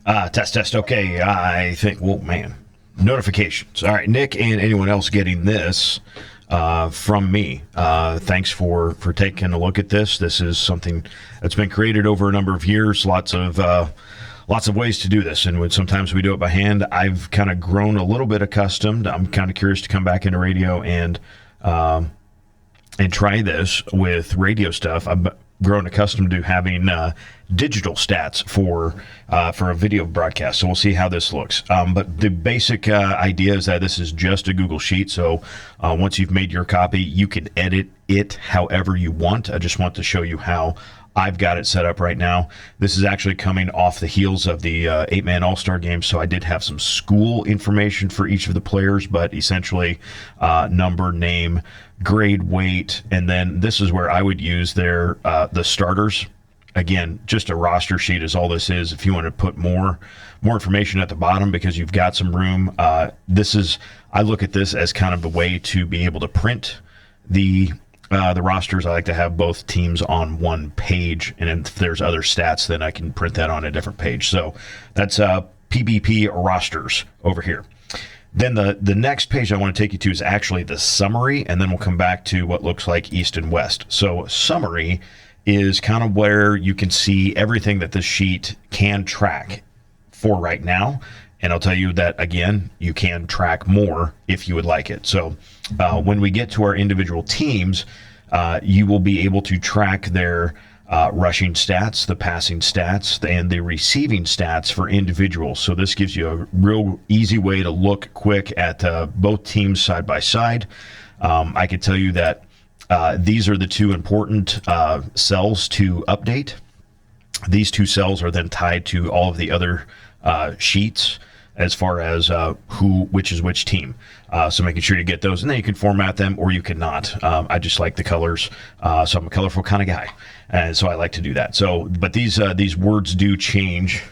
Test, test. Okay, I think, well, man, notifications. All right, Nick and anyone else getting this from me, thanks for taking a look at this. This is something that's been created over a number of years. Lots of ways to do this, and sometimes we do it by hand. I've kind of grown a little bit accustomed. I'm kind of curious to come back into radio and try this with radio stuff. I've grown accustomed to having digital stats for a video broadcast. So we'll see how this looks. But the basic idea is that this is just a Google Sheet. So once you've made your copy, you can edit it however you want. I just want to show you how I've got it set up right now. This is actually coming off the heels of the 8-man All-Star game, so I did have some school information for each of the players, but essentially number, name, grade, weight, and then this is where I would use the starters. Again, just a roster sheet is all this is. If you want to put more information at the bottom because you've got some room, I look at this as kind of the way to be able to print the rosters. I like to have both teams on one page, and if there's other stats, then I can print that on a different page. So that's PBP rosters over here. Then the next page I want to take you to is actually the summary, and then we'll come back to what looks like East and West. So summary is kind of where you can see everything that this sheet can track for right now. And I'll tell you that, again, you can track more if you would like it. So when we get to our individual teams, you will be able to track their rushing stats, the passing stats, and the receiving stats for individuals. So this gives you a real easy way to look quick at both teams side by side. I can tell you that these are the two important cells to update. These two cells are then tied to all of the other sheets as far as which is which team. So making sure you get those, and then you can format them or you cannot. I just like the colors, so I'm a colorful kind of guy, and so I like to do that. So, but these words do change.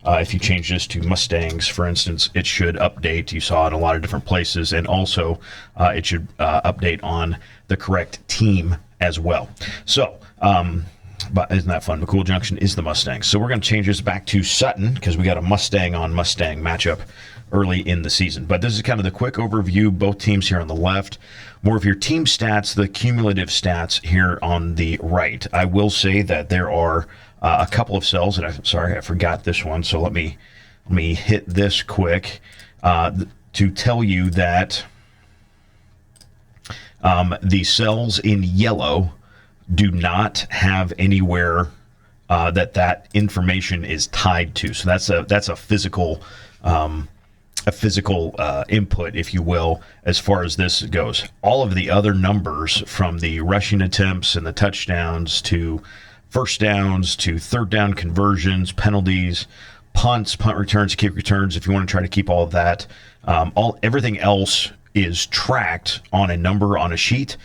If you change this to Mustangs, for instance, it should update. You saw it in a lot of different places, and also it should update on the correct team as well. So, but isn't that fun? McCool Junction is the Mustangs. So we're going to change this back to Sutton because we got a Mustang on Mustang matchup early in the season. But this is kind of the quick overview. Both teams here on the left. More of your team stats, the cumulative stats here on the right. I will say that there are a couple of cells, and I'm sorry, I forgot this one. So let me hit this quick to tell you that the cells in yellow do not have anywhere that information is tied to. So that's a physical input, if you will, as far as this goes. All of the other numbers, from the rushing attempts and the touchdowns to first downs to third down conversions, penalties, punts, punt returns, kick returns, if you want to try to keep all of that, everything else is tracked on a number on a sheet,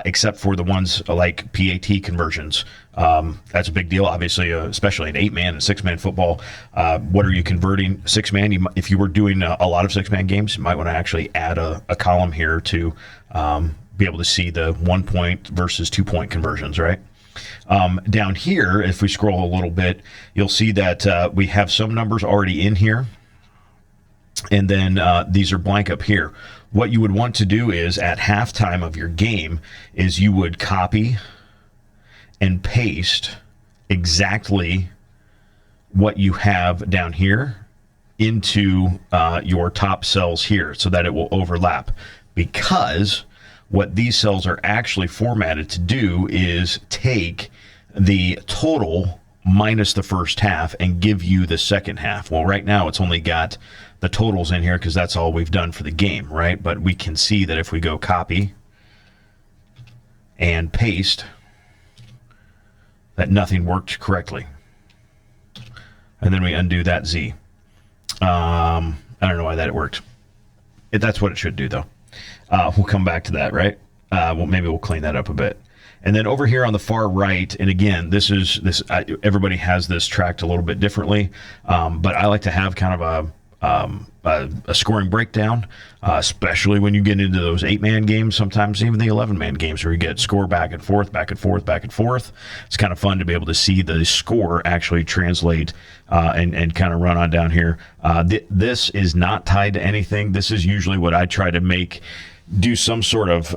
except for the ones like PAT conversions. That's a big deal, obviously, especially in 8-man and 6-man football. What are you converting? 6-man, if you were doing a lot of 6-man games, you might want to actually add a column here to be able to see the 1-point versus 2-point conversions, right? Down here, if we scroll a little bit, you'll see that we have some numbers already in here, and then these are blank up here. What you would want to do is, at halftime of your game, is you would copy and paste exactly what you have down here into your top cells here so that it will overlap. Because what these cells are actually formatted to do is take the total minus the first half and give you the second half. Well, right now it's only got the totals in here because that's all we've done for the game, right? But we can see that if we go copy and paste, that nothing worked correctly. And then we undo that Z. I don't know why that worked. That's what it should do, though. We'll come back to that, right? Well, maybe we'll clean that up a bit. And then over here on the far right, and again, everybody has this tracked a little bit differently, but I like to have kind of a scoring breakdown, especially when you get into those 8-man games, sometimes even the 11-man games where you get score back and forth, back and forth, back and forth. It's kind of fun to be able to see the score actually translate and kind of run on down here. This is not tied to anything. This is usually what I try to do some sort of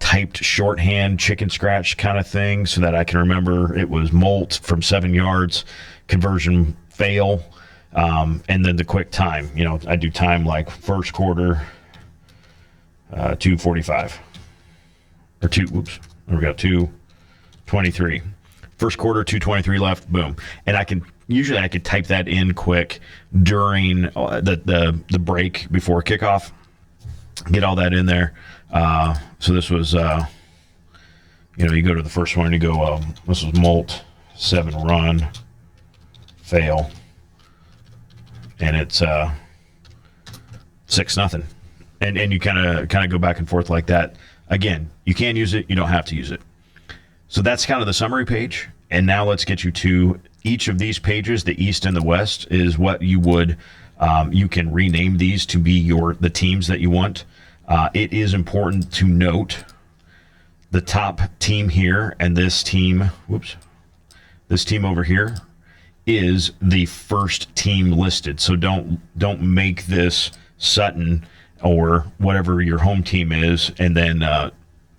typed shorthand chicken scratch kind of thing so that I can remember it was Molt from 7 yards, conversion fail, and then the quick time. I do time like first quarter, 2:45. Or there we go, 2:23. First quarter, 2:23 left, boom. And I could type that in quick during the break before kickoff. Get all that in there. So this was, you go to the first one, you go, this was Molt, 7 run, fail. And it's 6-0. And you kind of go back and forth like that. Again, you can use it, you don't have to use it. So that's kind of the summary page. And now let's get you to each of these pages. The East and the West is what you would, you can rename these to be the teams that you want. It is important to note the top team here and this team over here is the first team listed. So don't make this Sutton or whatever your home team is, and then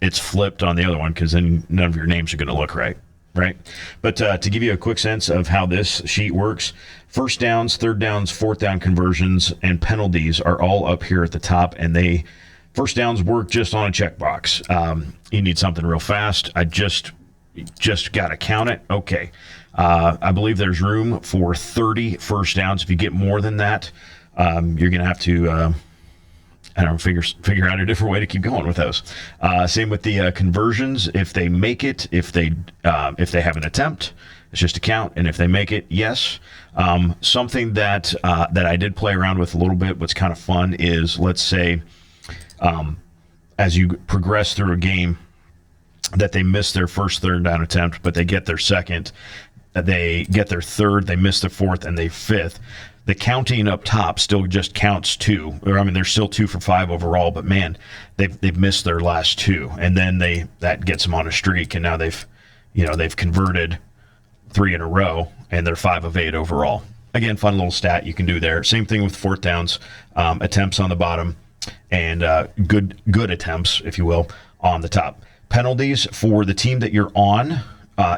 it's flipped on the other one, because then none of your names are going to look right? But to give you a quick sense of how this sheet works, first downs, third downs, fourth down conversions, and penalties are all up here at the top, and first downs work just on a checkbox. You need something real fast. I just got to count it. Okay. I believe there's room for 30 first downs. If you get more than that, you're going to have to, figure out a different way to keep going with those. Same with the conversions. If they make it, if they have an attempt, it's just a count. And if they make it, yes. Something that I did play around with a little bit, what's kind of fun is, let's say, as you progress through a game, that they miss their first third down attempt, but they get their second, they get their third, they miss their fourth, and they fifth. The counting up top still just counts 2. They're still 2 for 5 overall, but man, they've missed their last 2, and then that gets them on a streak, and now they've converted 3 in a row, and they're 5 of 8 overall. Again, fun little stat you can do there. Same thing with fourth downs, attempts on the bottom, and good attempts, if you will, on the top. Penalties for the team that you're on,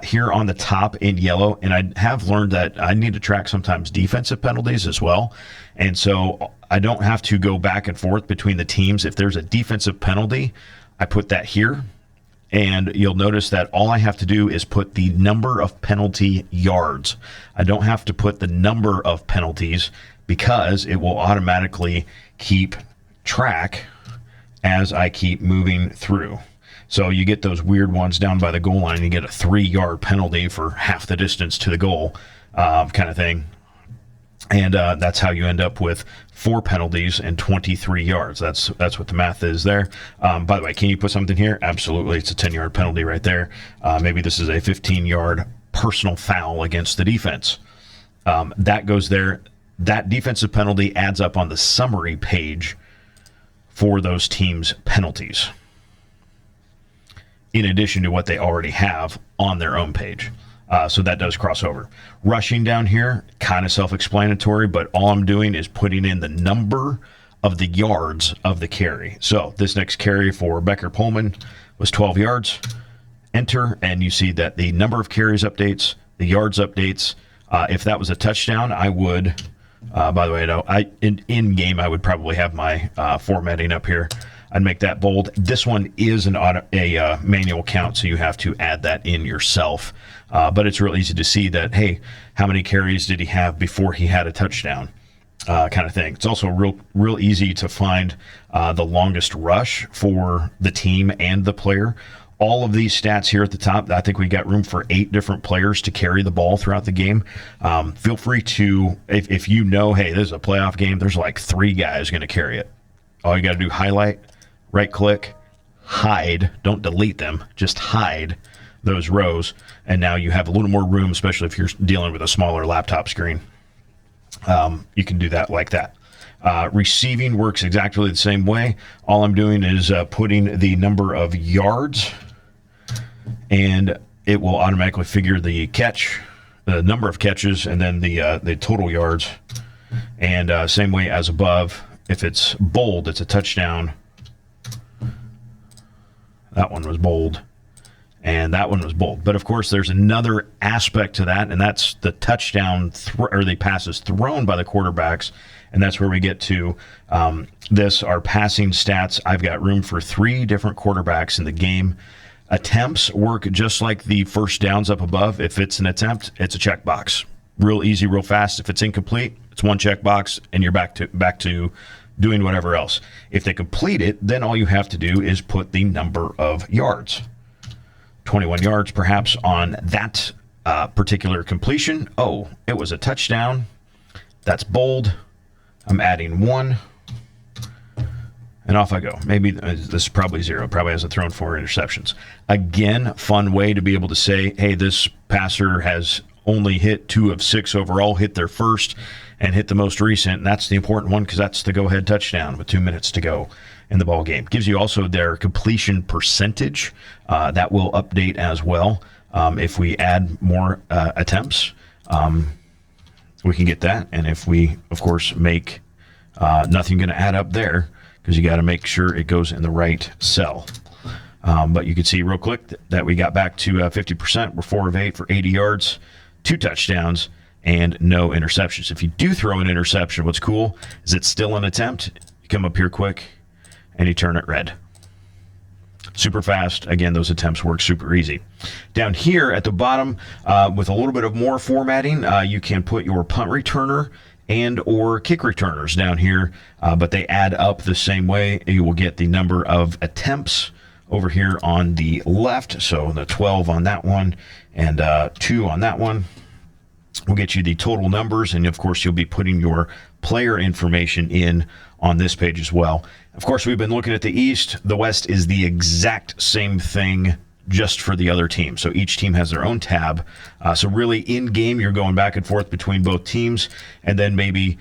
here on the top in yellow, and I have learned that I need to track sometimes defensive penalties as well, and so I don't have to go back and forth between the teams. If there's a defensive penalty, I put that here, and you'll notice that all I have to do is put the number of penalty yards. I don't have to put the number of penalties, because it will automatically keep track as I keep moving through. So you get those weird ones down by the goal line, you get a 3-yard penalty for half the distance to the goal, kind of thing. And that's how you end up with 4 penalties and 23 yards. That's what the math is there. By the way, can you put something here? Absolutely. It's a 10-yard penalty right there. Maybe this is a 15-yard personal foul against the defense. That goes there. That defensive penalty adds up on the summary page for those teams' penalties, in addition to what they already have on their own page. So that does cross over. Rushing down here, kind of self-explanatory, but all I'm doing is putting in the number of the yards of the carry. So this next carry for Becker Pullman was 12 yards. Enter, and you see that the number of carries updates, the yards updates. If that was a touchdown, I would, by the way, in game, I would probably have my formatting up here. I'd make that bold. This one is a manual count, so you have to add that in yourself. But it's real easy to see that, hey, how many carries did he have before he had a touchdown, kind of thing. It's also real easy to find the longest rush for the team and the player. All of these stats here at the top, I think we got room for 8 different players to carry the ball throughout the game. Feel free to, if you know, hey, this is a playoff game, there's like 3 guys going to carry it. All you got to do, highlight, right click, hide, don't delete them, just hide those rows, and now you have a little more room, especially if you're dealing with a smaller laptop screen. You can do that like that. Receiving works exactly the same way. All I'm doing is putting the number of yards, and it will automatically figure the catch, the number of catches, and then the total yards. And same way as above, if it's bold, it's a touchdown. That one was bold, and that one was bold. But of course, there's another aspect to that, and that's the touchdown or the passes thrown by the quarterbacks, and that's where we get to this, our passing stats. I've got room for 3 different quarterbacks in the game. Attempts work just like the first downs up above. If it's an attempt, it's a checkbox. Real easy, real fast. If it's incomplete, it's one checkbox, and you're back to doing whatever else. If they complete it, then all you have to do is put the number of yards. 21 yards, perhaps, on that particular completion. Oh, it was a touchdown. That's bold. I'm adding 1. And off I go. Maybe this is probably 0. Probably hasn't thrown 4 interceptions. Again, fun way to be able to say, hey, this passer has only hit 2 of 6 overall, hit their first, and hit the most recent. And that's the important one because that's the go-ahead touchdown with 2 minutes to go in the ball game. Gives you also their completion percentage. That will update as well. If we add more attempts, we can get that. And if we, of course, make nothing going to add up there because you got to make sure it goes in the right cell. But you can see real quick that we got back to 50%. We're 4 of 8 for 80 yards, 2 touchdowns, and no interceptions. If you do throw an interception, what's cool is it's still an attempt. You come up here quick, and you turn it red. Super fast. Again, those attempts work super easy. Down here at the bottom, with a little bit of more formatting, you can put your punt returner and or kick returners down here, but they add up the same way. You will get the number of attempts over here on the left, so the 12 on that one and 2 on that one. We'll get you the total numbers, and of course you'll be putting your player information in on this page as well. Of course, we've been looking at the East. The West is the exact same thing, just for the other team. So each team has their own tab. So really in game, you're going back and forth between both teams, and then maybe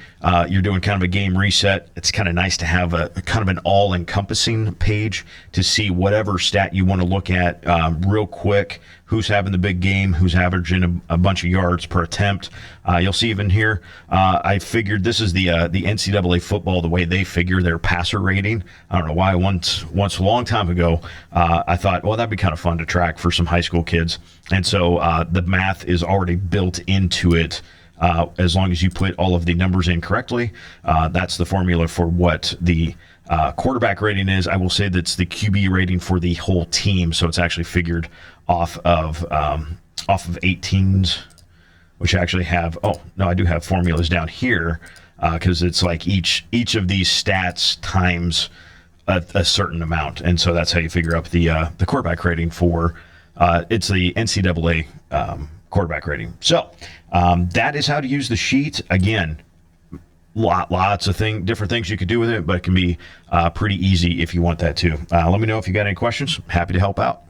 you're doing kind of a game reset. It's kind of nice to have a kind of an all-encompassing page to see whatever stat you want to look at real quick. Who's having the big game, who's averaging a bunch of yards per attempt. You'll see even here, I figured this is the NCAA football, the way they figure their passer rating. I don't know why. Once a long time ago, I thought, well, that'd be kind of fun to track for some high school kids. And so the math is already built into it. As long as you put all of the numbers in correctly, that's the formula for what the quarterback rating is. I will say that's the QB rating for the whole team, so it's actually figured off of 18s, which actually have. Oh no, I do have formulas down here because it's like each of these stats times a certain amount, and so that's how you figure up the quarterback rating for. It's the NCAA quarterback rating. So that is how to use the sheet. Again, lots of different things you could do with it, but it can be pretty easy if you want that too. Let me know if you got any questions. Happy to help out.